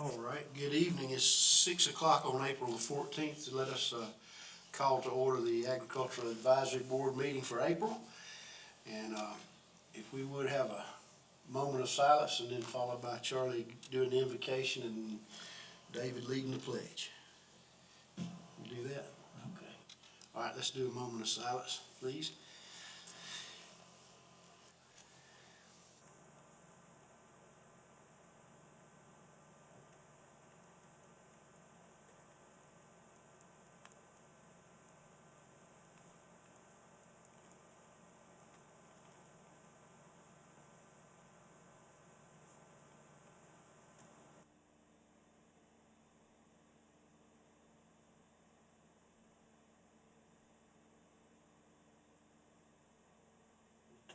All right, good evening. It's 6 o'clock on April the 14th. And let us call to order the Agricultural Advisory Board meeting for April. And if we would have a moment of silence and then followed by Charlie doing the invocation and David leading the pledge. We'll do that? Okay. All right, let's do a moment of silence, please.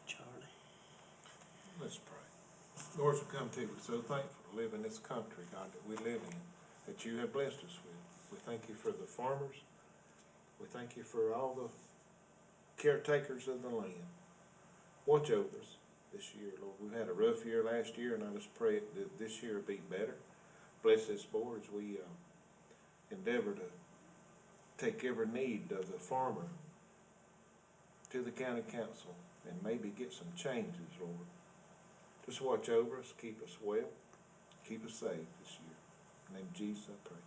Charlie. Let's pray. Lord, we come to you, we're so thankful to live in this country, God, that we live in, that you have blessed us with. We thank you for the farmers. We thank you for all the caretakers of the land. Watch over us this year, Lord. We've had a rough year last year, and I just pray that this year will be better. Bless this board as we endeavor to take every need of the farmer to the county council and maybe get some changes, Lord. Just watch over us, keep us well, keep us safe this year. In the name of Jesus, I pray.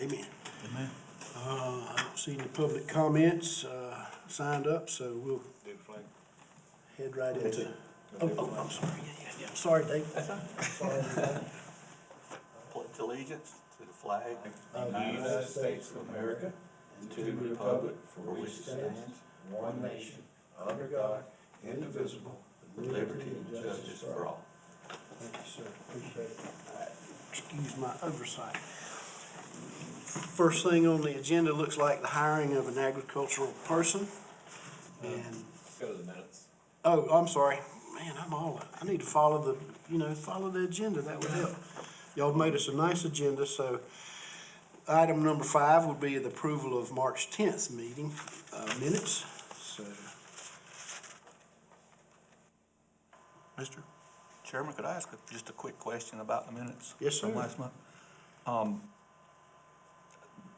Amen. Amen. Amen. I don't see any public comments signed up, so we'll Do the flag. head right into. Oh, I'm sorry. Yeah. Sorry, Dave. That's all right. Pledge allegiance to the flag of the United States of America and to the republic for which it stands, one nation, under God, indivisible, with liberty and justice for all. Thank you, sir. Appreciate it. Excuse my oversight. First thing on the agenda looks like the hiring of an agricultural person. And, Go to the minutes. oh, I'm sorry. Man, I need to follow the agenda. That would help. Y'all made us a nice agenda, so item number 5 would be the approval of March 10th meeting minutes. So, Mr. Chairman, could I ask just a quick question about the minutes? Yes, sir. From last month?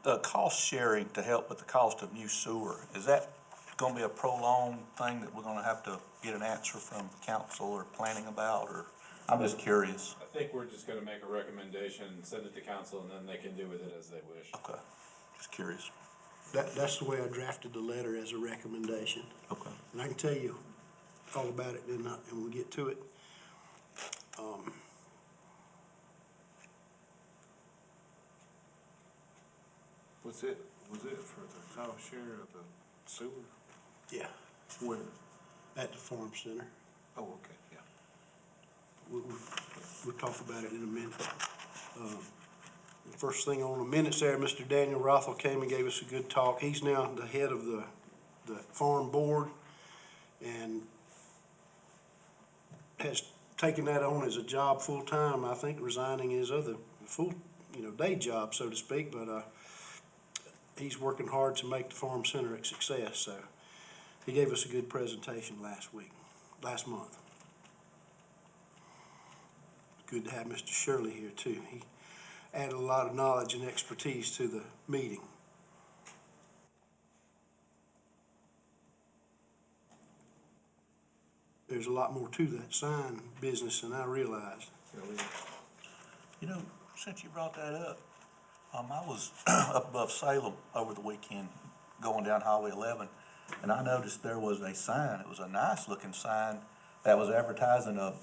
The cost sharing to help with the cost of new sewer, is that gonna be a prolonged thing that we're gonna have to get an answer from council or planning about, or, I'm just curious? I think we're just gonna make a recommendation, send it to council, and then they can do with it as they wish. Okay, just curious. that's the way I drafted the letter, as a recommendation. Okay. And I can tell you all about it when we get to it. Was it for the cost share of the sewer? Yeah, Where? at the farm center. Oh, okay, yeah. We'll talk about it in a minute. The first thing on the minutes there, Mr. Daniel Rothel came and gave us a good talk. He's now the head of the farm board and has taken that on as a job full-time, I think resigning his other full, day job, so to speak, but he's working hard to make the farm center a success, so he gave us a good presentation last month. Good to have Mr. Shirley here too. He added a lot of knowledge and expertise to the meeting. There's a lot more to that sign business than I realized. Since you brought that up, I was up above Salem over the weekend, going down Highway 11, and I noticed there was a sign. It was a nice-looking sign that was advertising a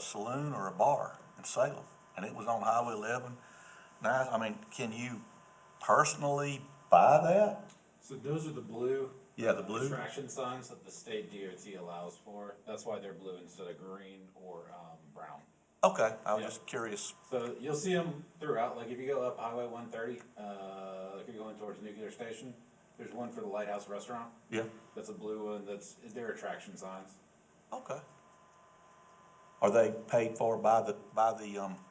saloon or a bar in Salem, and it was on Highway 11. Nice. I mean, can you personally buy that? So those are the blue. Yeah, the blue. Attraction signs that the state DOT allows for. That's why they're blue instead of green or brown. Okay, I was Yeah. just curious. So you'll see them throughout. Like if you go up Highway 130, like you're going towards Nuclear Station, there's one for the Lighthouse Restaurant. Yeah. That's a blue one. They're attraction signs. Okay. Are they paid for by the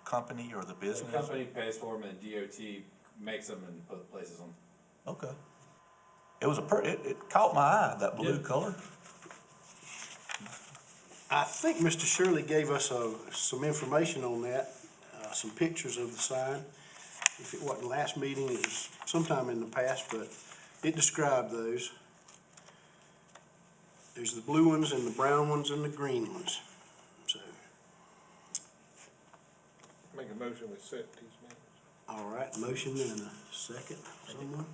company or the The business? company pays for them, and DOT makes them and places them. Okay. It was it caught my eye, that blue Yeah. color. I think Mr. Shirley gave us, some information on that, some pictures of the sign. If it wasn't last meeting, it was sometime in the past, but it described those. There's the blue ones and the brown ones and the green ones, so. Make a motion, we accept these minutes. All right, motion and a second, someone?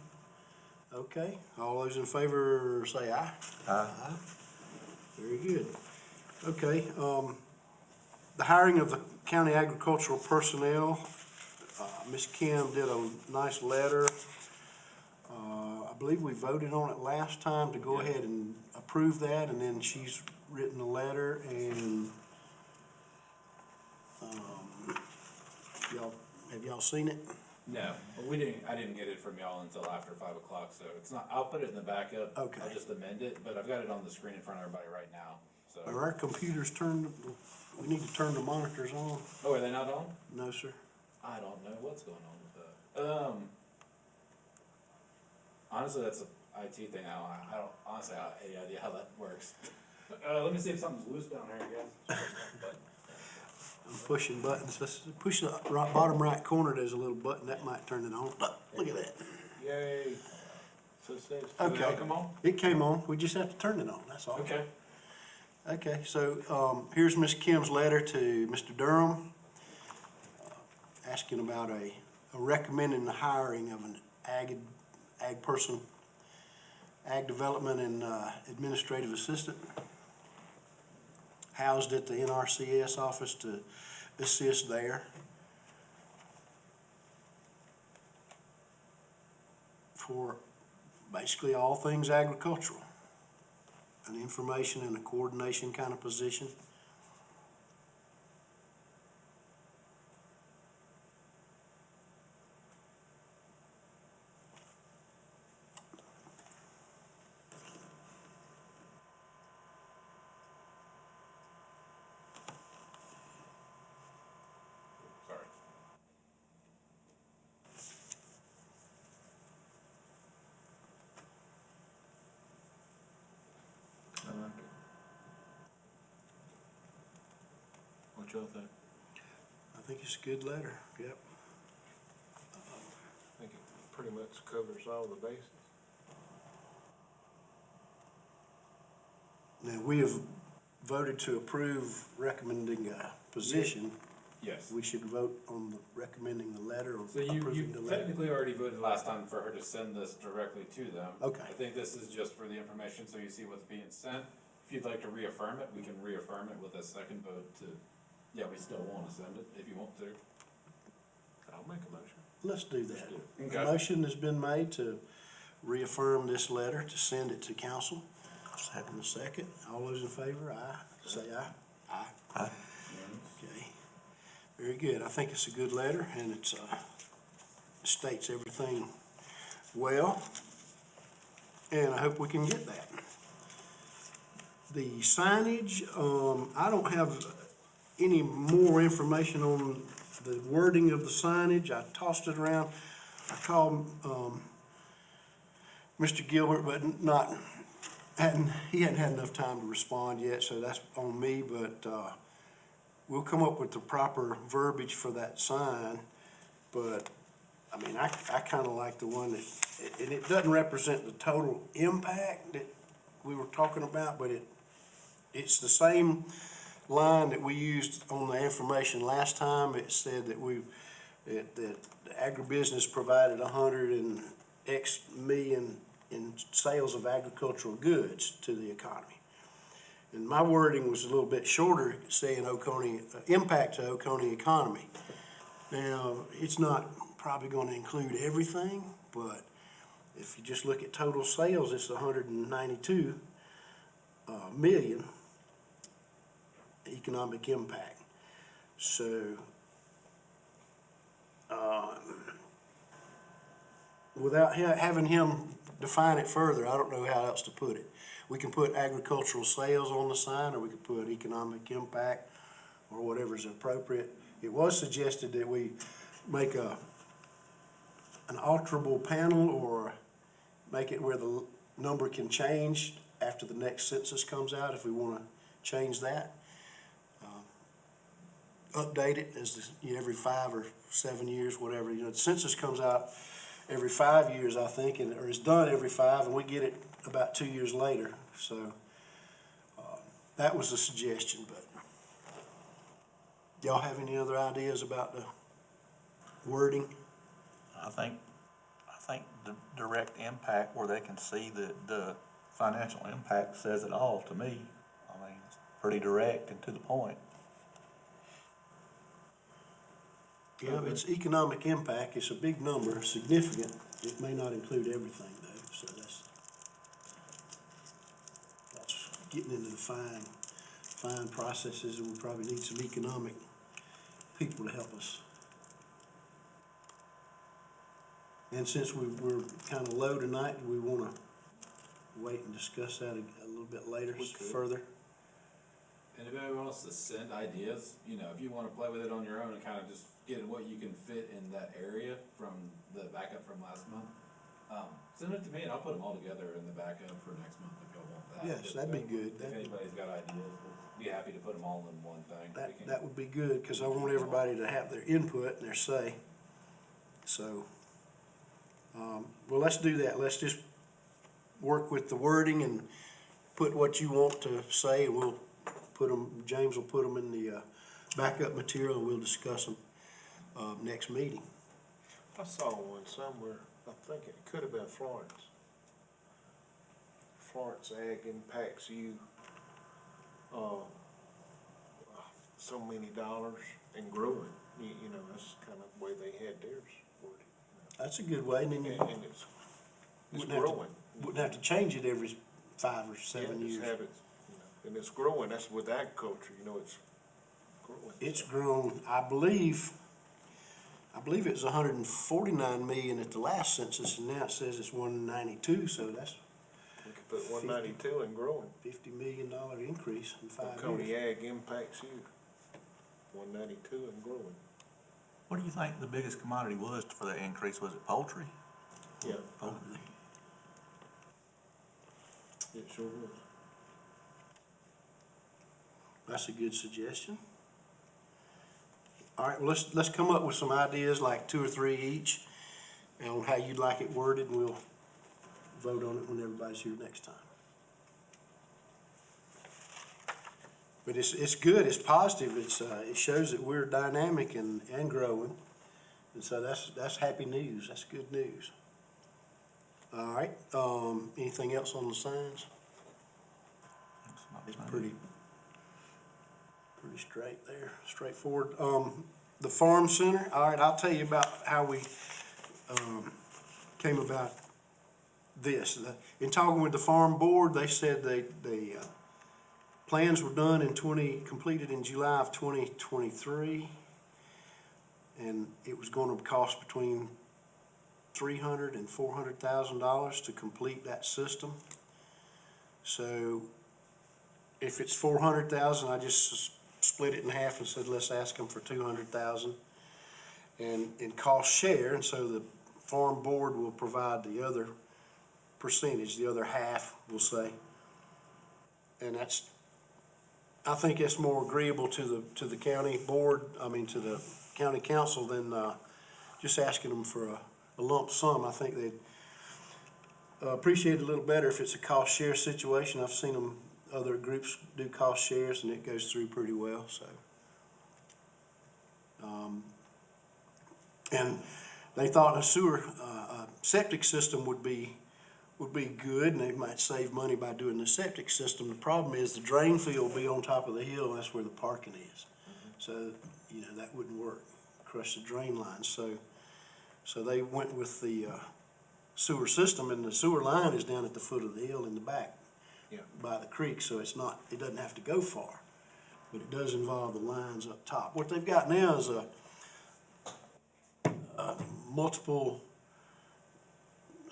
Okay, all those in favor say aye. Aye. Very good. Okay, the hiring of the county agricultural personnel, Ms. Kim did a nice letter. I believe we voted on it last time to go ahead and approve that, and then she's written a letter and, have y'all seen it? No, I didn't get it from y'all until after 5 o'clock, so it's not, I'll put it in the backup. Okay. I'll just amend it, but I've got it on the screen in front of everybody right now, so. Are our computers turned, we need to turn the monitors on? Oh, are they not on? No, sir. I don't know what's going on with that. Honestly, that's a IT thing. I don't honestly have any idea how that works. Let me see if something's loose down here, I guess. I'm pushing buttons. Let's push the bottom right corner, there's a little button, that might turn it on. Look at that. Yay. So it says. Did they all Okay. come on? It came on, we just have to turn it on, that's all. Okay. Okay, so, here's Ms. Kim's letter to Mr. Durham, asking about recommending the hiring of an ag person, ag development and, administrative assistant, housed at the NRCS office to assist there. For basically all things agricultural. An information and a coordination kind of position. Sorry. I like it. What y'all think? I think it's a good letter, yep. I think it pretty much covers all the bases. Now, we have voted to approve recommending a position. Yes. We should vote on the recommending the letter or So you approving the letter. technically already voted last time for her to send this directly to them. Okay. I think this is just for the information, so you see what's being sent. If you'd like to reaffirm it, we can reaffirm it with a second vote to, yeah, we still wanna send it, if you want to. I'll make a motion. Let's do that. A Okay. motion has been made to reaffirm this letter, to send it to council. Second. A second. All those in favor, aye. Say aye. Aye. Aye. Okay. Very good. I think it's a good letter, and it's, states everything well, and I hope we can get that. The signage, I don't have any more information on the wording of the signage. I tossed it around. I called, Mr. Gilbert, but he hadn't had enough time to respond yet, so that's on me, but, we'll come up with the proper verbiage for that sign, but, I mean, I kinda like the one that, and it doesn't represent the total impact that we were talking about, but it's the same line that we used on the information last time. It said that that the agribusiness provided 100 and X million in sales of agricultural goods to the economy. And my wording was a little bit shorter, saying Oconee, impact to Oconee economy. Now, it's not probably gonna include everything, but if you just look at total sales, it's 192 million economic impact. So, without having him define it further, I don't know how else to put it. We can put agricultural sales on the sign, or we could put economic impact, or whatever's appropriate. It was suggested that we make an alterable panel, or make it where the number can change after the next census comes out, if we wanna change that. update it as, every 5 or 7 years, whatever. The census comes out every 5 years, I think, or is done every 5, and we get it about 2 years later. So, that was a suggestion, but y'all have any other ideas about the wording? I think the direct impact where they can see the financial impact says it all to me. I mean, it's pretty direct and to the point. Yeah, it's economic impact, it's a big number, significant. It may not include everything though, so that's getting into the fine processes, and we probably need some economic people to help us. And since we're kind of low tonight, do we want to wait and discuss that a little bit later, We could. further? And if anyone wants to send ideas, if you wanna play with it on your own and kinda just get what you can fit in that area from the backup from last month, send it to me and I'll put them all together in the backup for next month if y'all want that. Yes, that'd be good. If anybody's got ideas, we'll be happy to put them all in one thing. That would be good, because I want everybody to have their input and their say. So, well, let's do that. Let's just work with the wording and put what you want to say, and we'll put them, James will put them in the backup material, and we'll discuss them next meeting. I saw one somewhere, I think it could have been Florence. Florence Ag impacts you, so many dollars and growing, you know, that's kind of the way they had theirs worded. That's a good way, and then you And it's wouldn't have to, growing. wouldn't have to change it every 5 or 7 Yeah, just years. have it, and it's growing, that's with agriculture, it's growing. It's grown, I believe it was 149 million at the last census, and now it says it's 192, so that's We could put 192 and growing. $50 million increase in 5 Coney years. Ag impacts you, 192 and growing. What do you think the biggest commodity was for that increase? Was it poultry? Yeah, Poultry. it sure was. That's a good suggestion. All right, well, let's come up with some ideas, like 2 or 3 each, on how you'd like it worded, and we'll vote on it when everybody's here next time. But it's good, it's positive, it shows that we're dynamic and growing, and so that's happy news, that's good news. All right, anything else on the signs? It's pretty straight there, straightforward. The farm center, all right, I'll tell you about how we, came about this. In talking with the farm board, they said they plans were done completed in July of 2023. And it was gonna cost between $300,000 and $400,000 to complete that system. So if it's $400,000, I just split it in half and said, let's ask them for $200,000 and cost share, and so the farm board will provide the other percentage, the other half, we'll say. And I think that's more agreeable to the county board, to the county council than, just asking them for a lump sum. I think they'd appreciate it a little better if it's a cost share situation. I've seen other groups do cost shares, and it goes through pretty well, so. And they thought a sewer, septic system would be good, and they might save money by doing the septic system. The problem is the drain field will be on top of the hill, and that's where the parking is. So, that wouldn't work, crush the drain lines. So they went with the sewer system, and the sewer line is down at the foot of the hill in the back. Yeah. By the creek, so it doesn't have to go far, but it does involve the lines up top. What they've got now is a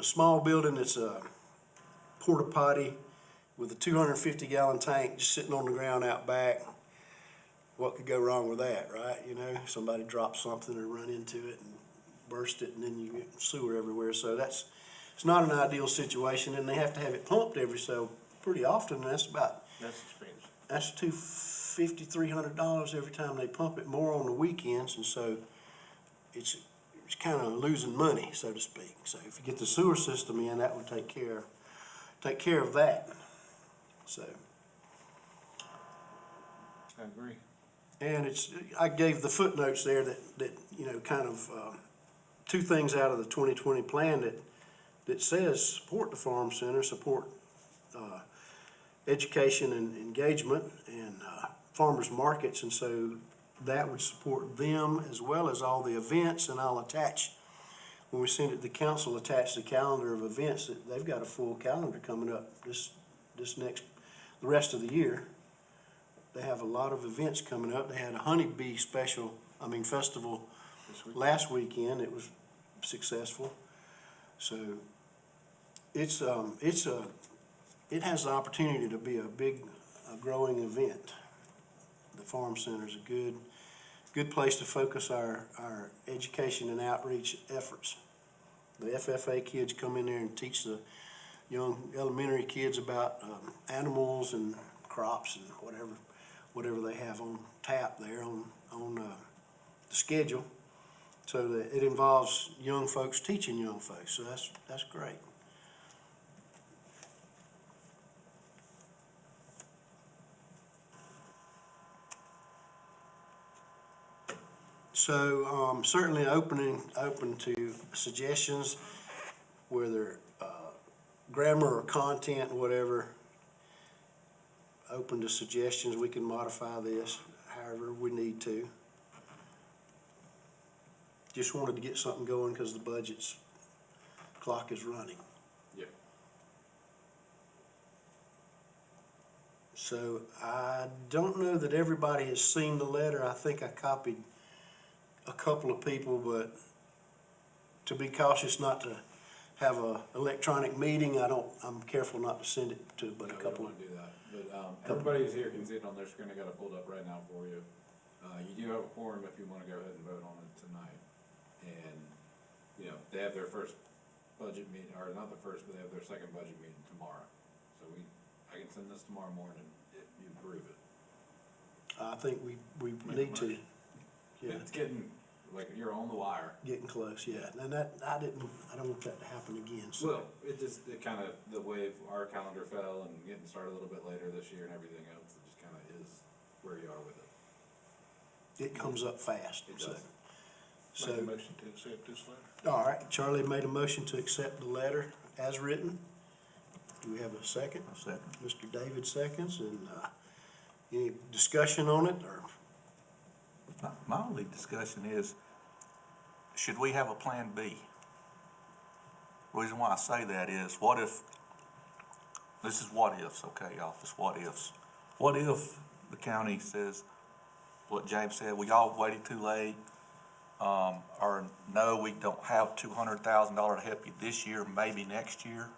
small building that's a porta potty with a 250-gallon tank just sitting on the ground out back. What could go wrong with that, right? Somebody drops something or run into it and burst it, and then you get sewer everywhere. So it's not an ideal situation, and they have to have it pumped pretty often, and that's That's expensive. $250 $5,300 every time they pump it, more on the weekends, and so it's kind of losing money, so to speak. So if you get the sewer system in, that would take care of that. So, I agree. and I gave the footnotes there that kind of, two things out of the 2020 plan that says support the farm center, support, education and engagement and, farmers markets, and so that would support them as well as all the events, and I'll attach, when we send it to the council, attach the calendar of events, that they've got a full calendar coming up the rest of the year. They have a lot of events coming up. They had a honeybee festival This week. last weekend. It was successful. So it has the opportunity to be a growing event. The farm center is a good place to focus our education and outreach efforts. The FFA kids come in there and teach the young elementary kids about animals and crops and whatever they have on tap there on the schedule. So that it involves young folks teaching young folks. So that's great. So, certainly open to suggestions, whether, grammar or content, whatever. Open to suggestions. We can modify this however we need to. Just wanted to get something going because the budget's clock is running. Yeah. So I don't know that everybody has seen the letter. I think I copied a couple of people, but to be cautious not to have a electronic meeting, I'm careful not to send it to but a No, we couple. don't wanna do that, but, everybody who's here can see it on their screen. I got it pulled up right now for you. You do have a quorum if you wanna go ahead and vote on it tonight. And, they have their first budget meeting, or not the first, but they have their second budget meeting tomorrow. So I can send this tomorrow morning if you approve it. I think we Make a need to. motion. Yeah, It's getting, like, you're on the wire. getting close, yeah. And I don't want that to happen again, so. Well, it kinda, the way our calendar fell and getting started a little bit later this year and everything else, it just kinda is where you are with it. It comes up fast, It so. does. Make a So, motion to accept this letter. all right, Charlie made a motion to accept the letter as written. Do we have a second? A second. Mr. David seconds, and, any discussion on it, or? My only discussion is, should we have a plan B? Reason why I say that is, this is what ifs, okay, y'all, this what ifs. What if the county says, what James said, we all waited too late, or no, we don't have $200,000 to help you this year, maybe next year?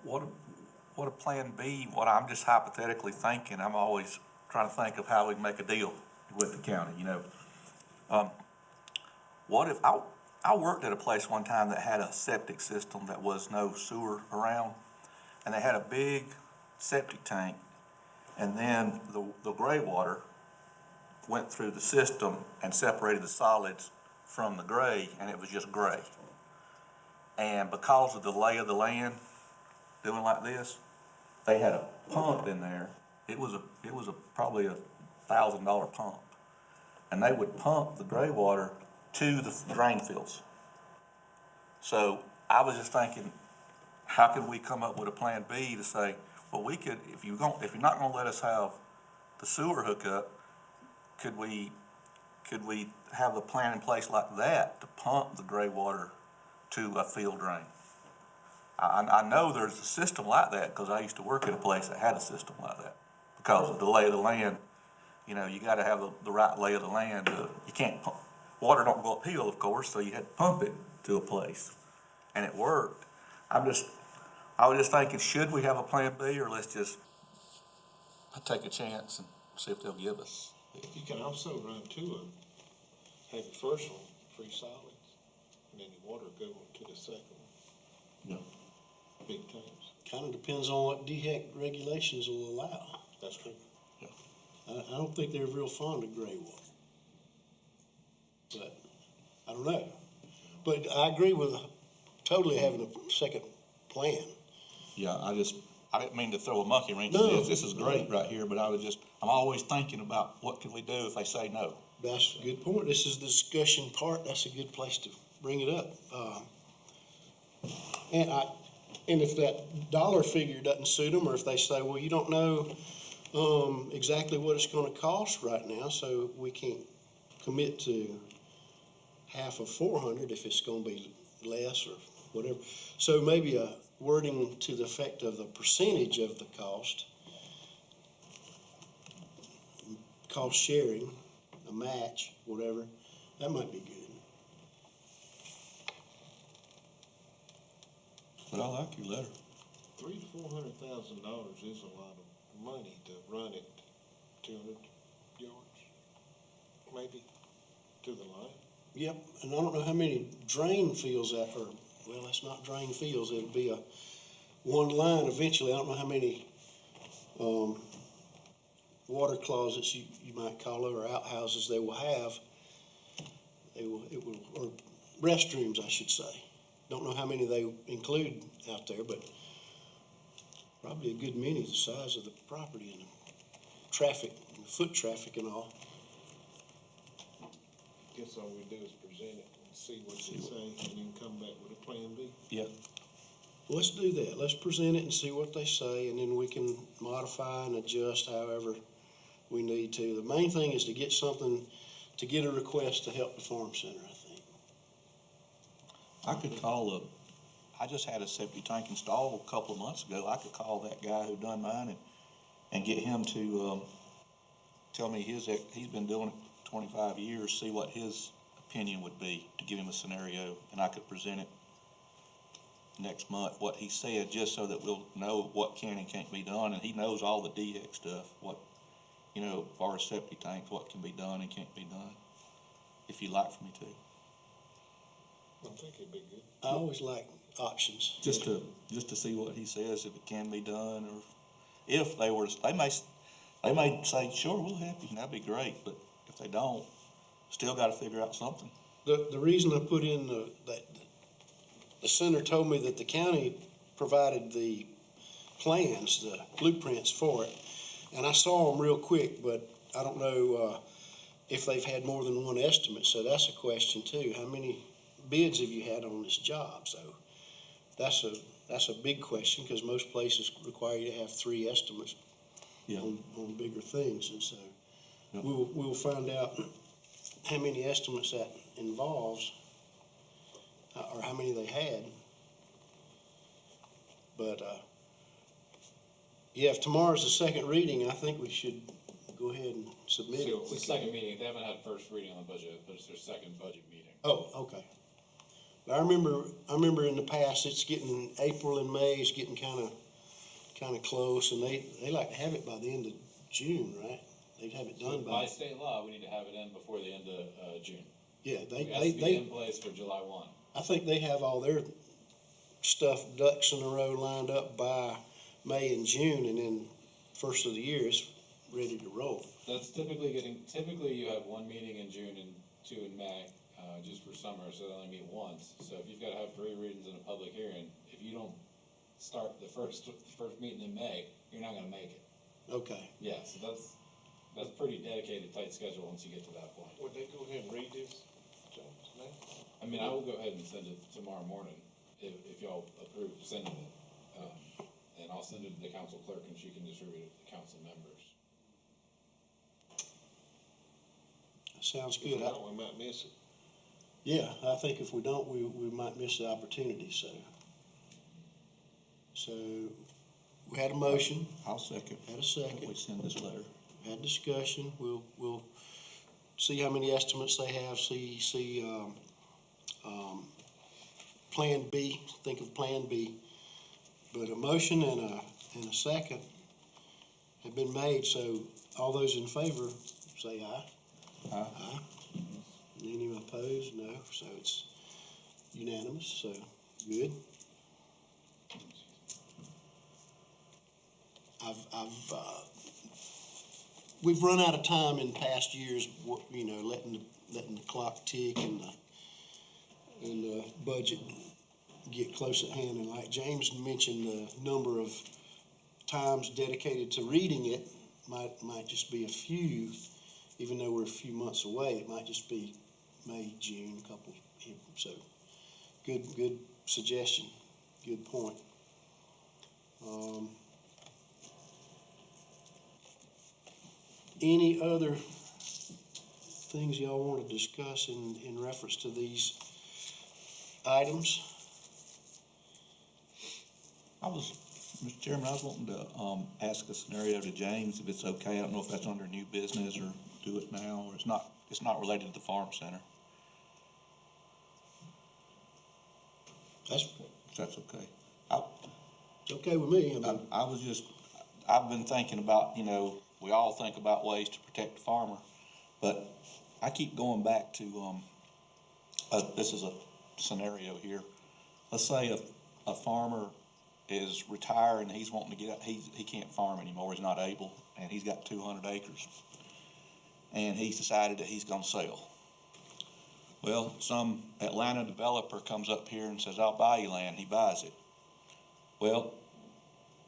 What a plan B, what I'm just hypothetically thinking, I'm always trying to think of how we make a deal with the county, What if, I worked at a place one time that had a septic system that was no sewer around, and they had a big septic tank, and then the gray water went through the system and separated the solids from the gray, and it was just gray. And because of the lay of the land, doing like this, they had a pump in there. It was probably $1,000 pump, and they would pump the gray water to the drain fields. So I was just thinking, how can we come up with a plan B to say, well, we could, if you're not gonna let us have the sewer hookup, could we have a plan in place like that to pump the gray water to a field drain? I know there's a system like that, because I used to work at a place that had a system like that. Because of the lay of the land, you gotta have the right lay of the land. You can't pump, water don't go uphill, of course, so you had to pump it to a place. And it worked. I was just thinking, should we have a plan B, or let's just take a chance and see if they'll give us? You can also run two of them. Have the first one, free solids, and then the water go to the second one. Yeah. Big tanks. Kind of depends on what DHEC regulations will allow. That's true. I don't think they're real fond of gray water. But, I don't know. But I agree with totally having a second plan. Yeah, I didn't mean to throw a monkey wrench in No. this. This is great right here, but I'm always thinking about what can we do if they say no. That's a good point. This is the discussion part. That's a good place to bring it up. And if that dollar figure doesn't suit them, or if they say, well, you don't know, exactly what it's gonna cost right now, so we can't commit to half of 400 if it's gonna be less or whatever. So maybe a wording to the effect of the percentage of the cost sharing, a match, whatever, that might be good. But I like your letter. $300,000 to $400,000 is a lot of money to run it 200 yards, maybe, to the line. Yep, and I don't know how many drain fields that are, well, that's not drain fields, it'll be a one line eventually. I don't know how many, water closets you might call it, or outhouses they will have. Or restrooms, I should say. Don't know how many they include out there, but probably a good many the size of the property and the traffic, and the foot traffic and all. Guess all we do is present it and see what they say, and then come back with a plan B. Yeah. Well, let's do that. Let's present it and see what they say, and then we can modify and adjust however we need to. The main thing is to get something, to get a request to help the farm center, I think. I could I just had a septic tank installed a couple of months ago. I could call that guy who done mine and get him to, tell me he's been doing it 25 years, see what his opinion would be, to give him a scenario, and I could present it next month, what he said, just so that we'll know what can and can't be done, and he knows all the DX stuff, what, as far as septic tanks, what can be done and can't be done, if you'd like for me to. I think it'd be good. I always like options. Just to see what he says, if it can be done, or if they may say, sure, we'll help you, and that'd be great, but if they don't, still gotta figure out something. The reason I put in that the center told me that the county provided the plans, the blueprints for it, and I saw them real quick, but I don't know, if they've had more than one estimate, so that's a question too. How many bids have you had on this job? So that's a big question, because most places require you to have 3 estimates Yeah. on bigger things, and so Yep. we'll find out how many estimates that involves, or how many they had. But, yeah, if tomorrow's the second reading, I think we should go ahead and submit it. It's the second meeting, they haven't had first reading on the budget, but it's their second budget meeting. Oh, okay. But I remember in the past, it's getting, April and May is getting kinda close, and they like to have it by the end of June, right? They'd have it So done by by, state law, we need to have it in before the end of June. yeah, It has to be they, in place for July 1. I think they have all their stuff, ducks in a row lined up by May and June, and then first of the year it's ready to roll. That's typically you have one meeting in June and 2 in May, just for summer, so they only meet once. So if you've gotta have 3 readings in a public hearing, if you don't start the first meeting in May, you're not gonna make it. Okay. Yeah, so that's a pretty dedicated, tight schedule once you get to that point. Would they go ahead and read this, James, now? I mean, I will go ahead and send it tomorrow morning, if y'all approve sending it. And I'll send it to the council clerk, and she can distribute it to the council members. Sounds If we good. don't, we might miss it. Yeah, I think if we don't, we might miss the opportunity, so. So, we had a motion, I'll second. had a We second, send this letter. had discussion, we'll see how many estimates they have, see, Plan B, think of Plan B. But a motion and a second have been made, so all those in favor, say aye. Aye. Aye. Any opposed? No, so it's unanimous, so good. I've we've run out of time in past years, you know, letting the clock tick and the budget get close at hand. And like James mentioned, the number of times dedicated to reading it might just be a few, even though we're a few months away. It might just be May, June, a couple. So, good suggestion. Good point. Any other things y'all want to discuss in reference to these items? Mr. Chairman, I was wanting to, ask a scenario to James, if it's okay. I don't know if that's under new business or do it now, or it's not related to the farm center. That's, If that's okay. it's okay with me. I mean, I've been thinking about, we all think about ways to protect the farmer, but I keep going back to, this is a scenario here. Let's say a farmer is retired and he's wanting to get out, he can't farm anymore, he's not able, and he's got 200 acres. And he's decided that he's gonna sell. Well, some Atlanta developer comes up here and says, I'll buy you land, he buys it. Well,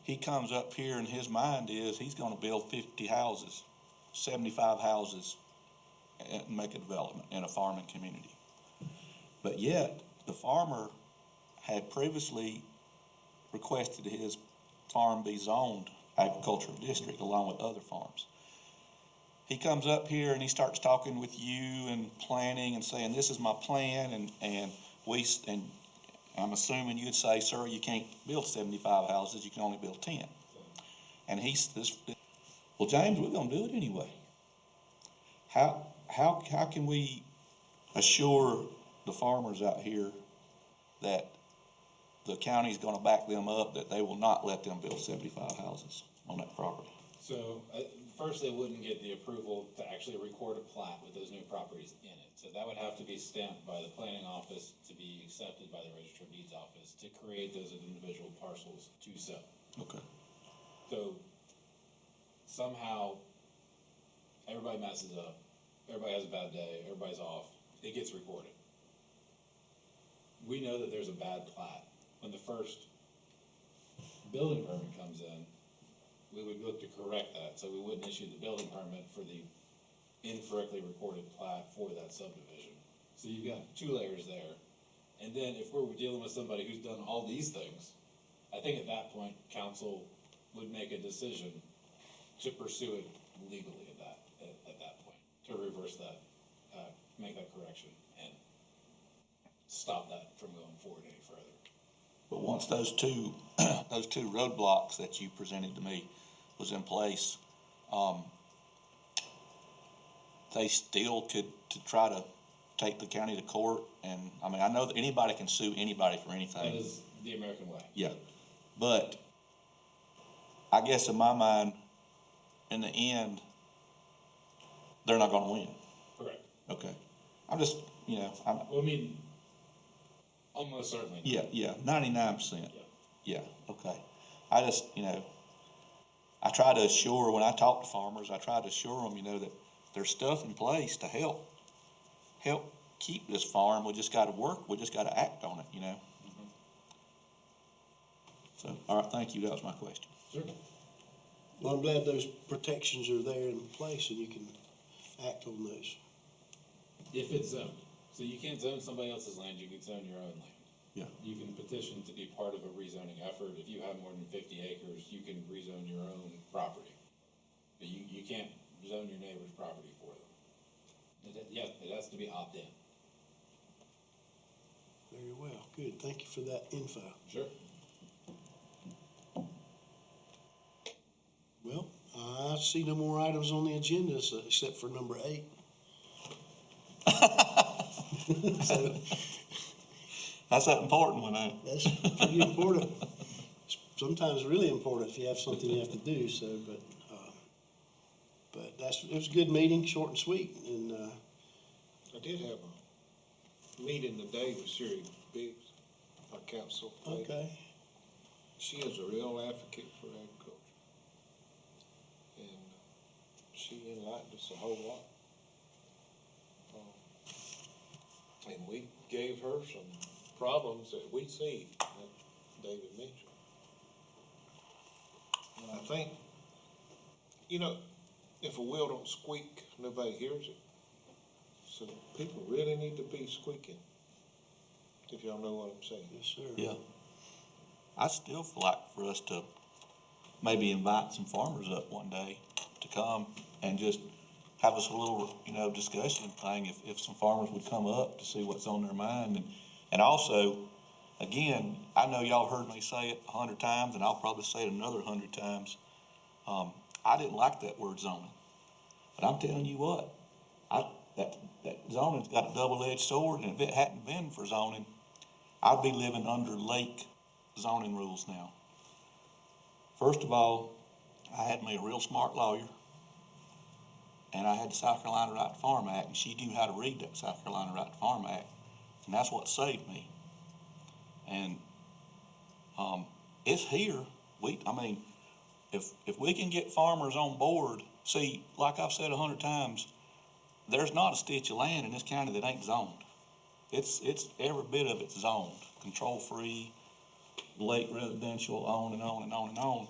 he comes up here and his mind is he's gonna build 50 houses, 75 houses, and make a development in a farming community. But yet, the farmer had previously requested his farm be zoned agricultural district along with other farms. He comes up here and he starts talking with you and planning and saying, this is my plan, and I'm assuming you'd say, sir, you can't build 75 houses, you can only build 10. And well, James, we're gonna do it anyway. How can we assure the farmers out here that the county's gonna back them up, that they will not let them build 75 houses on that property? So, first, they wouldn't get the approval to actually record a plat with those new properties in it. So that would have to be stamped by the planning office to be accepted by the Register of Deeds office to create those individual parcels to sell. Okay. So somehow, everybody messes up, everybody has a bad day, everybody's off, it gets recorded. We know that there's a bad plat. When the first building permit comes in, we would look to correct that, so we wouldn't issue the building permit for the incorrectly recorded plat for that subdivision. So you've got 2 layers there. And then if we're dealing with somebody who's done all these things, I think at that point, council would make a decision to pursue it legally at that point, to reverse that, make that correction and stop that from going forward any further. But once those two roadblocks that you presented to me was in place, they still could try to take the county to court. And I mean, I know that anybody can sue anybody for anything. That is the American way. Yeah, but I guess in my mind, in the end, they're not gonna win. Correct. Okay. I'm just, Well, I mean, almost certainly. yeah, 99%. Yeah. Yeah, okay. I just, I try to assure, when I talk to farmers, I try to assure them, that there's stuff in place to help keep this farm. We just gotta work, we just gotta act on it, Mm-hmm. So, all right, thank you, that was my question. Sure. well, I'm glad those protections are there in place and you can act on those. If it's zoned. So you can't zone somebody else's land, you can zone your own land. Yeah. You can petition to be part of a rezoning effort. If you have more than 50 acres, you can rezone your own property. But you can't zone your neighbor's property for them. It has to be opt-in. Very well, good. Thank you for that info. Sure. Well, I see no more items on the agenda except for number 8. So, That's that important one, that's pretty important. Sometimes really important if you have something you have to do, so, but it was a good meeting, short and sweet, and, I did have a meeting today with Sherry Biggs, our council lady. okay. She is a real advocate for agriculture. And she enlightened us a whole lot. And we gave her some problems that we see that David mentioned. And I think, you know, if a wheel don't squeak, nobody hears it. So people really need to be squeaking, if y'all know what I'm saying. Yes, sir. Yeah. I still feel like for us to maybe invite some farmers up one day to come and just have us a little, discussion thing, if some farmers would come up to see what's on their mind. And also, again, I know y'all heard me say it 100 times, and I'll probably say it another 100 times. I didn't like that word zoning, but I'm telling you what, that zoning's got a double-edged sword, and if it hadn't been for zoning, I'd be living under lake zoning rules now. First of all, I had me a real smart lawyer, and I had the South Carolina Right to Farm Act, and she knew how to read that South Carolina Right to Farm Act, and that's what saved me. And it's here. If we can get farmers on board, see, like I've said 100 times, there's not a stitch of land in this county that ain't zoned. It's every bit of it's zoned, control-free, lake residential, on and on and on and on.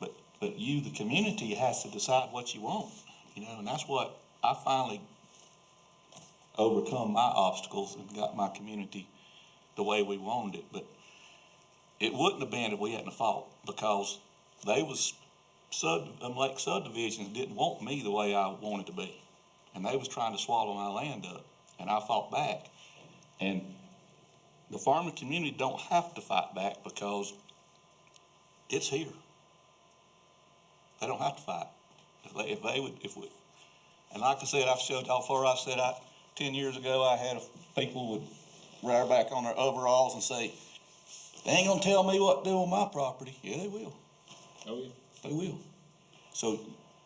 But you, the community, has to decide what you want, and that's what I finally overcome my obstacles and got my community the way we wanted it. But it wouldn't have been if we hadn't fought, because they was lake subdivisions didn't want me the way I wanted to be, and they was trying to swallow my land up, and I fought back. And the farming community don't have to fight back because it's here. They don't have to fight. If we, and like I said, I've showed how far. I said 10 years ago, I had people would rear back on their overalls and say, "They ain't gonna tell me what to do on my property." Yeah, they will. Oh, yeah. They will. So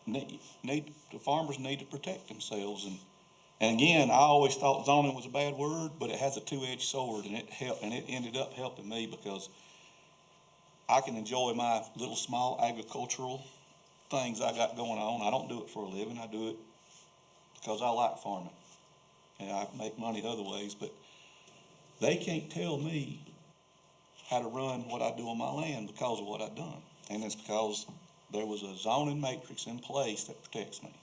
the farmers need to protect themselves. And again, I always thought zoning was a bad word, but it has a two-edged sword, and it ended up helping me because I can enjoy my little small agricultural things I got going on. I don't do it for a living. I do it because I like farming, and I make money other ways, but they can't tell me how to run what I do on my land because of what I've done. And it's because there was a zoning matrix in place that protects me.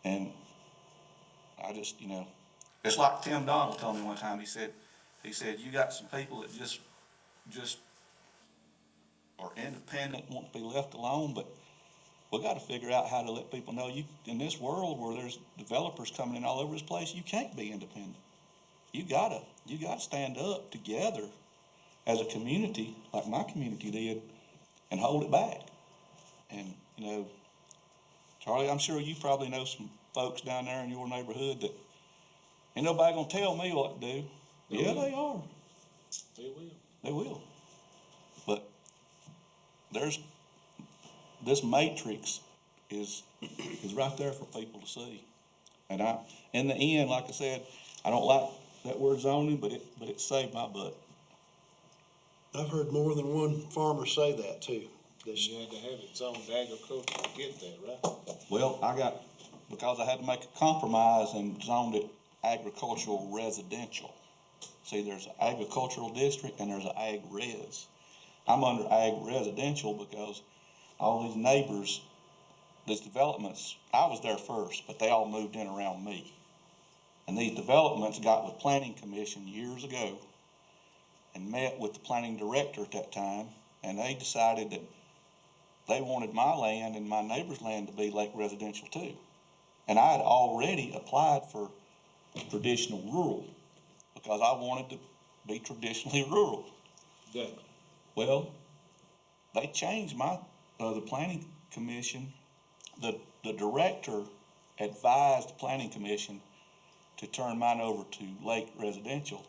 And I just, it's like Tim Donald told me one time. He said, you got some people that just are independent, want to be left alone, but we got to figure out how to let people know in this world where there's developers coming in all over this place, you can't be independent. You gotta stand up together as a community, like my community did, and hold it back. And, Charlie, I'm sure you probably know some folks down there in your neighborhood that ain't nobody gonna tell me what to do. Yeah, they are. They will. They will. But this matrix is right there for people to see. And in the end, like I said, I don't like that word zoning, but it saved my butt. I've heard more than one farmer say that too. You had to have it zoned agriculture to get that, right? Well, because I had to make a compromise and zoned it agricultural residential. See, there's an agricultural district and there's an ag res. I'm under ag residential because all these neighbors, these developments, I was there first, but they all moved in around me. And these developments got with planning commission years ago and met with the planning director at that time, and they decided that they wanted my land and my neighbor's land to be lake residential too. And I had already applied for traditional rural because I wanted to be traditionally rural. Yeah. Well, they changed the planning commission. The director advised the planning commission to turn mine over to lake residential.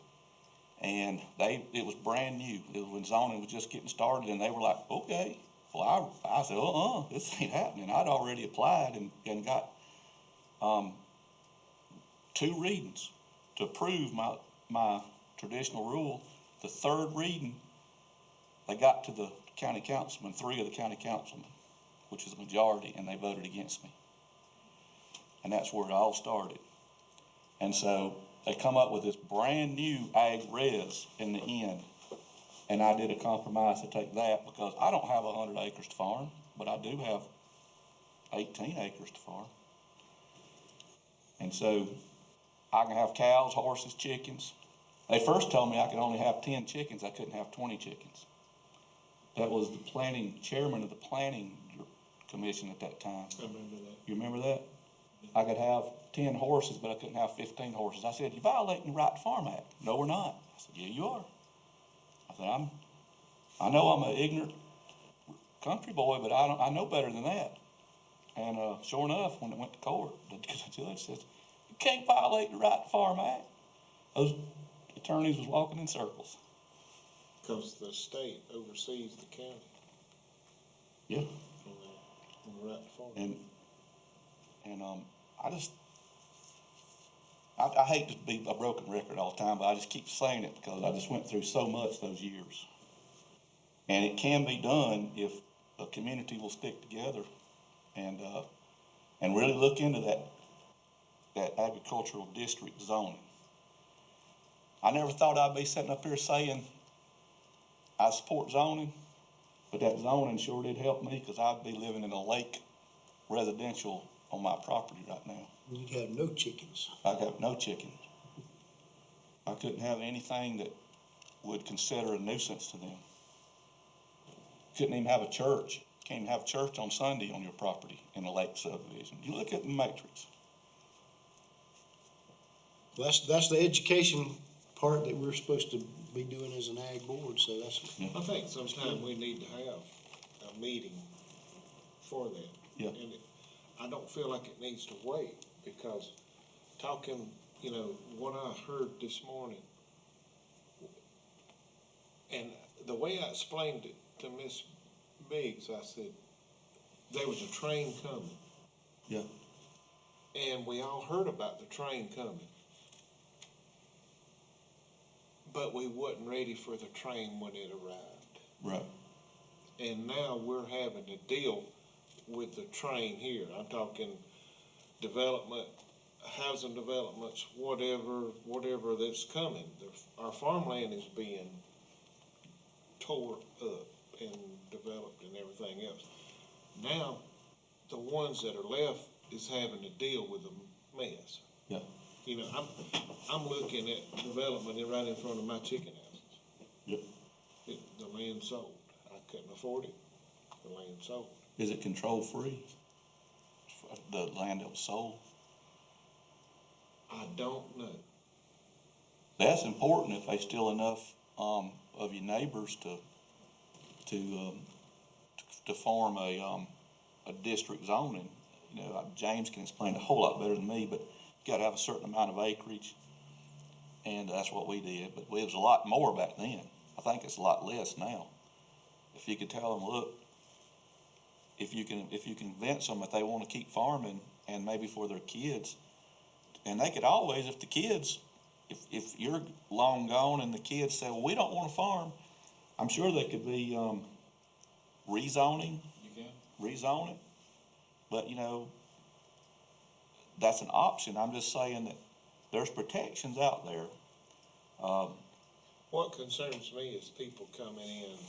And it was brand new. It was when zoning was just getting started, and they were like, okay. Well, I said, this ain't happening. I'd already applied and got 2 readings to approve my traditional rule. The 3rd reading, they got to the county councilman, 3 of the county councilmen, which is a majority, and they voted against me. And that's where it all started. And so they come up with this brand new ag res in the end. And I did a compromise to take that because I don't have 100 acres to farm, but I do have 18 acres to farm. And so I can have cows, horses, chickens. They first told me I could only have 10 chickens. I couldn't have 20 chickens. That was the chairman of the planning commission at that time. I remember that. You remember that? I could have 10 horses, but I couldn't have 15 horses. I said, "You're violating the Right to Farm Act." "No, we're not." I said, "Yeah, you are." I said, I know I'm an ignorant country boy, but I know better than that. And sure enough, when it went to court, the judge says, "You can't violate the Right to Farm Act." Those attorneys was walking in circles. Because the state oversees the county Yeah. on the right to farm. And I hate to be a broken record all the time, but I just keep saying it because I just went through so much those years. And it can be done if the community will stick together and really look into that agricultural district zoning. I never thought I'd be sitting up here saying I support zoning, but that zoning sure did help me because I'd be living in a lake residential on my property right now. You'd have no chickens. I'd have no chickens. I couldn't have anything that would consider a nuisance to them. Couldn't even have a church. Can't even have a church on Sunday on your property in a lake subdivision. You look at the matrix. That's the education part that we're supposed to be doing as an ag board, so that's. I think sometime we need to have a meeting for that. Yeah. And I don't feel like it needs to wait, because talking, what I heard this morning, and the way I explained it to Miss Biggs, I said, there was a train coming. Yeah. And we all heard about the train coming. But we wasn't ready for the train when it arrived. Right. And now we're having to deal with the train here. I'm talking development, housing developments, whatever that's coming. Our farmland is being tore up and developed and everything else. Now, the ones that are left is having to deal with the mess. Yeah. I'm looking at development right in front of my chicken houses. Yep. The land sold. I couldn't afford it. The land sold. Is it control free? The land that was sold? I don't know. That's important if they steal enough of your neighbors to form a district zoning. James can explain a whole lot better than me, but you got to have a certain amount of acreage, and that's what we did. But it was a lot more back then. I think it's a lot less now. If you could tell them, look, if you can convince them that they want to keep farming, and maybe for their kids, and they could always, if the kids, if you're long gone and the kids say, well, we don't want to farm, I'm sure they could be rezoning. You can? Rezone it. But, that's an option. I'm just saying that there's protections out there. What concerns me is people coming in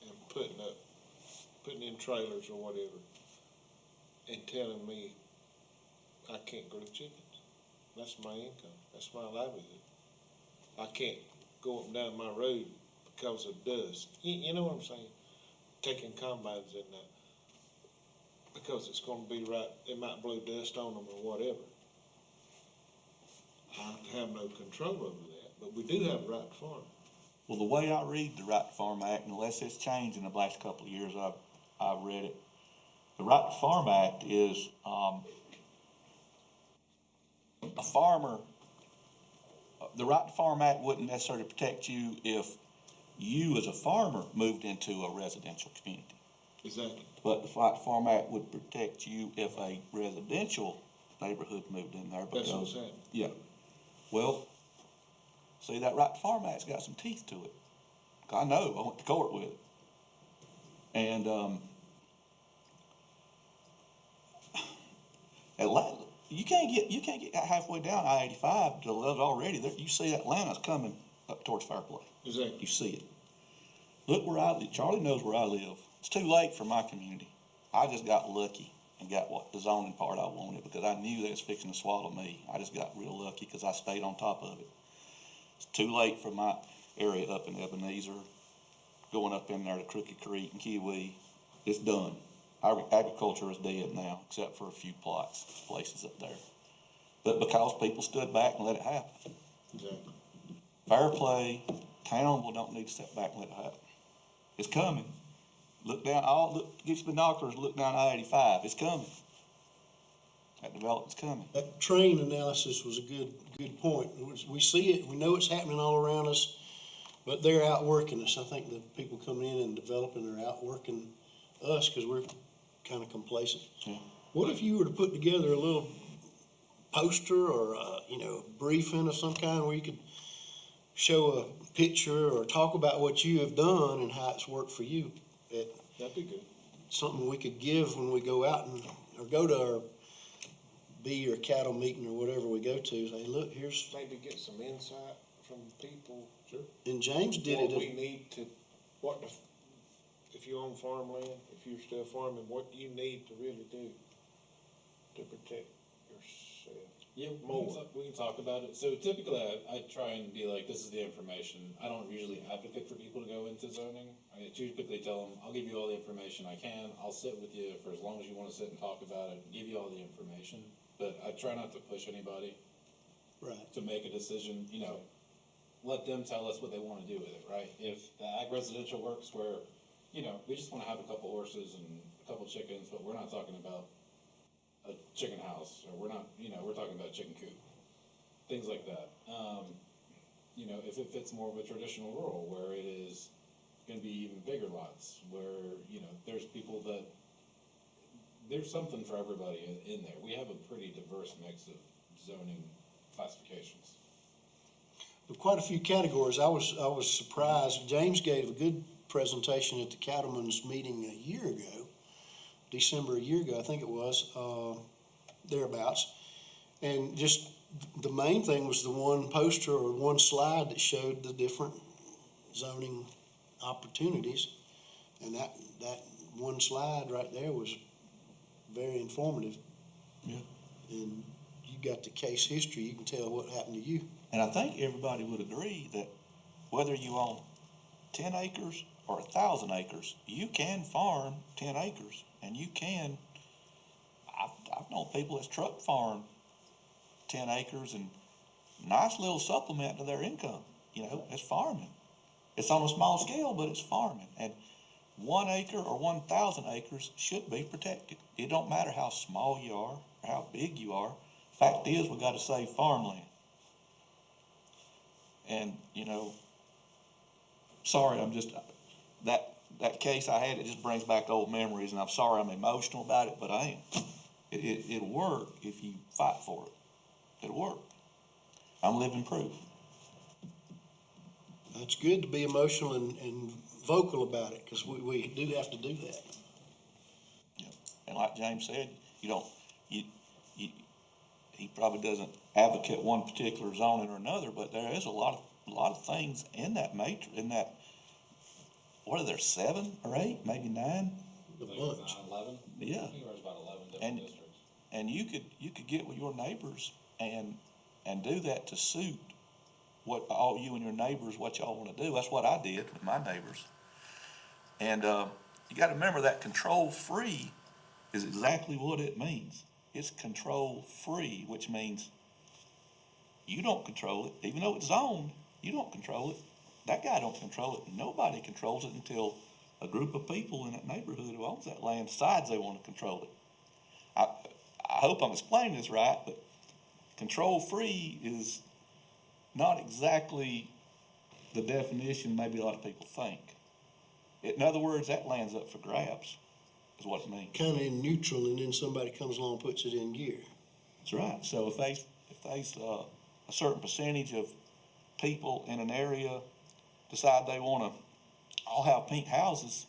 and putting in trailers or whatever, and telling me I can't grow chickens. That's my income. That's my livelihood. I can't go up and down my road because of dust. You know what I'm saying? Taking combines in that. Because it's gonna be right, it might blow dust on them or whatever. I have no control over that, but we do have a right to farm. Well, the way I read the Right to Farm Act, unless it's changed in the last couple of years, I've read it. The Right to Farm Act is a farmer. The Right to Farm Act wouldn't necessarily protect you if you as a farmer moved into a residential community. Exactly. But the Right to Farm Act would protect you if a residential neighborhood moved in there. That's what's Because, happening. yeah. Well, see, that Right to Farm Act's got some teeth to it. I know, I went to court with it. And Atlanta, you can't get halfway down I-85 to Love already. There, you see Atlanta's coming up towards Fairplay. Exactly. You see it. Look where I live. Charlie knows where I live. It's too late for my community. I just got lucky and got what the zoning part I wanted because I knew they was fixing to swallow me. I just got real lucky because I stayed on top of it. It's too late for my area up in Ebenezer, going up in there to Crooked Creek and Kiwi. It's done. Our agriculture is dead now, except for a few places up there. But because people stood back and let it happen. Exactly. Fair play, Townville don't need to step back and let it happen. It's coming. Look down, get your binoculars, look down I-85, it's coming. That development's coming. That train analysis was a good point. We see it, we know it's happening all around us, but they're outworking us. I think the people coming in and developing are outworking us because we're kind of complacent. Yeah. What if you were to put together a little poster or, a briefing of some kind where you could show a picture or talk about what you have done and how it's worked for you? That'd be good. Something we could give when we go out or go to our bee or cattle meeting or whatever we go to. Say, look, here's, Maybe get some insight from people. Sure. and James did What it. we need to, if you own farmland, if you're still farming, what do you need to really do to protect yourself? Yeah, More. we can talk about it. So typically, I try and be like, this is the information. I don't usually advocate for people to go into zoning. I typically tell them, I'll give you all the information I can. I'll sit with you for as long as you want to sit and talk about it, give you all the information. But I try not to push anybody Right. to make a decision, let them tell us what they want to do with it, right? If the ag residential works where, we just want to have a couple horses and a couple chickens, but we're not talking about a chicken house, or we're not, we're talking about a chicken coop, things like that. If it fits more of a traditional rural where it is gonna be even bigger lots, where, there's people that, there's something for everybody in there. We have a pretty diverse mix of zoning classifications. Quite a few categories. I was surprised. James gave a good presentation at the Cattlemen's meeting a year ago, December a year ago, I think it was, thereabouts. And just the main thing was the one poster or one slide that showed the different zoning opportunities. And that one slide right there was very informative. Yeah. And you got the case history, you can tell what happened to you. And I think everybody would agree that whether you own 10 acres or 1,000 acres, you can farm 10 acres. And you can, I've known people that's truck farm 10 acres and nice little supplement to their income. It's farming. It's on a small scale, but it's farming. And 1 acre or 1,000 acres should be protected. It don't matter how small you are or how big you are. Fact is, we got to save farmland. And, sorry, I'm just, that case I had, it just brings back old memories, and I'm sorry I'm emotional about it, but I am. It'll work if you fight for it. It'll work. I'm living proof. It's good to be emotional and vocal about it, because we do have to do that. Yeah. And like James said, he probably doesn't advocate one particular zoning or another, but there is a lot of things in that what are there, 7 or 8, maybe 9? The I think bunch. it's 9/11. Yeah. I think there's about 11 different And- districts. And you could get with your neighbors and do that to suit what all you and your neighbors, what y'all want to do. That's what I did with my neighbors. And you got to remember that control free is exactly what it means. It's control free, which means you don't control it, even though it's zoned. You don't control it. That guy don't control it. Nobody controls it until a group of people in that neighborhood who owns that land decides they want to control it. I hope I'm explaining this right, but control free is not exactly the definition maybe a lot of people think. In other words, that land's up for grabs, is what it means. Kind of in neutral, and then somebody comes along and puts it in gear. That's right. So if there's a certain percentage of people in an area decide they want to all have pink houses,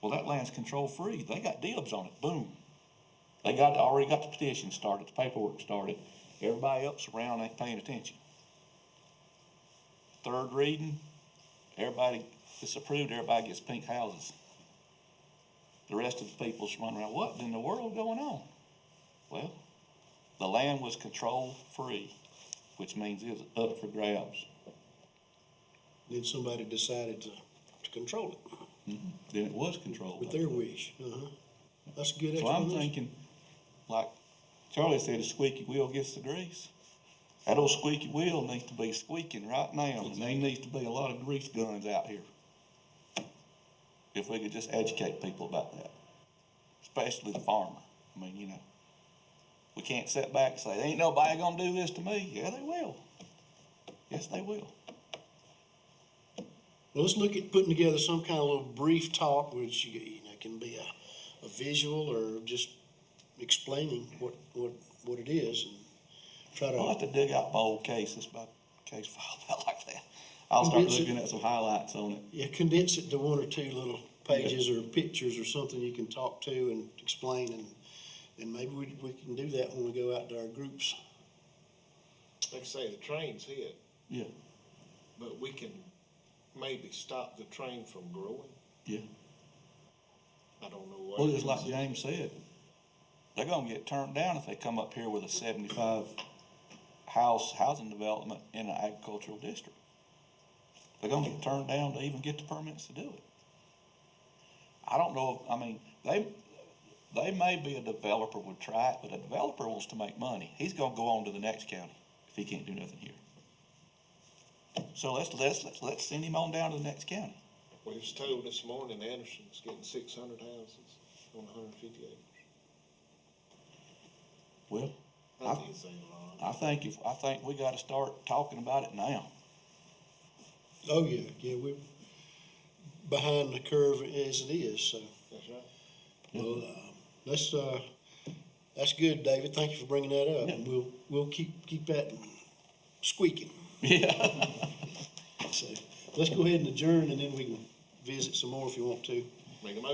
well, that land's control free. They got dibs on it. Boom. already got the petition started, the paperwork started. Everybody else around ain't paying attention. Third reading, everybody, it's approved, everybody gets pink houses. The rest of the people's running around, what in the world going on? Well, the land was control free, which means it's up for grabs. Then somebody decided to control it Then it was controlled. with their wish. That's a good So I'm explanation. thinking, like Charlie said, a squeaky wheel gets the grease. That old squeaky wheel needs to be squeaking right now, and there needs to be a lot of grease guns out here. If we could just educate people about that, especially the farmer. I mean, you know, we can't sit back and say, ain't nobody gonna do this to me. Yeah, they will. Yes, they will. Well, let's look at putting together some kind of little brief talk, which, you know, can be a visual or just explaining what it is, and try I'll have to, to dig out my old cases, my case file out like that. I'll start looking at some highlights on it. yeah, condense it to one or two little pages or pictures or something you can talk to and explain, and maybe we can do that when we go out to our groups. Like I say, the train's hit, Yeah, but we can maybe stop the train from growing. yeah. I don't know what. Well, just like James said, they're gonna get turned down if they come up here with a 75 housing development in an agricultural district. They're gonna get turned down to even get the permits to do it. I don't know, I mean, they may be a developer would try it, but a developer wants to make money. He's gonna go on to the next county if he can't do nothing here. So let's send him on down to the next county. We was told this morning Anderson's getting 600 houses on 150 acres. Well, I think it's a lot. I think we gotta start talking about it now. Oh, yeah, we're behind the curve as it is, so. That's right. Well, that's good, David. Thank you for bringing that up. Yeah. And we'll keep that squeaking. Yeah. So let's go ahead and adjourn, and then we can visit some more if you want to. Make a motion.